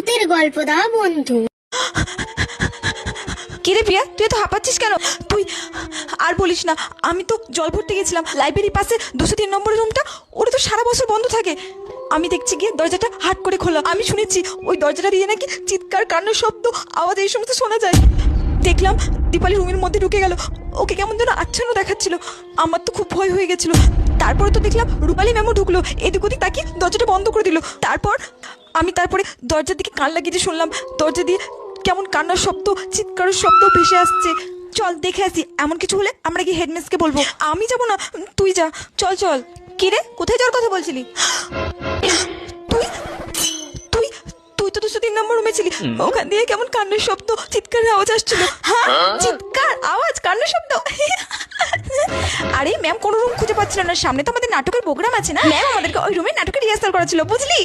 ভূতের গল্প দাও বন্ধু। কিরে প্রিয়া, তুই তো হাঁপাচ্ছিস কেন? তুই আর বলিস না, আমি তো জল ভরতে গেছিলাম লাইব্রেরির পাশে 203 নম্বরের রুমটা, ওটা তো সারা বছর বন্ধ থাকে। আমি দেখছি গিয়ে দরজাটা হাট করে খোলা। আমি শুনেছি ওই দরজাটা দিয়ে নাকি চিৎকার, কান্নার শব্দ, আওয়াজ এই সমস্ত শোনা যায়। দেখলাম দীপালি রুমের মধ্যে ঢুকে গেল, ওকে কেমন যেন আচ্ছন্ন দেখাচ্ছিল। আমার তো খুব ভয় হয়ে গেছিল। তারপরে তো দেখলাম রূপালী ম্যামও ঢুকলো, এদিক ওদিক তাকিয়ে দরজাটা বন্ধ করে দিল। তারপরে দরজার দিকে কান লাগিয়ে শুনলাম দরজা দিয়ে কেমন কান্নার শব্দ, চিৎকারের শব্দ ভেসে আসছে। চল দেখে আসি, এমন কিছু হলে আমরা কি হেডমিস্টকে বলবো। আমি যাবো না, তুই যা। চল চল। কি রে, কোথায় যাওয়ার কথা বলছিলি? তুই তুই তুই তো 203 নম্বর রুমে ছিলি, ওখান দিয়ে কেমন কান্নার শব্দ, চিৎকারের আওয়াজ আসছিল। হ্যাঁ, চিৎকার, আওয়াজ, কান্নার শব্দ। আরে ম্যাম কোনো রুম খুঁজে পাচ্ছিল না, সামনে তো আমাদের নাটকের প্রোগ্রাম আছে না, ম্যাম আমাদেরকে ওই রুমে নাটকের রিহার্সাল করা ছিল, বুঝলি?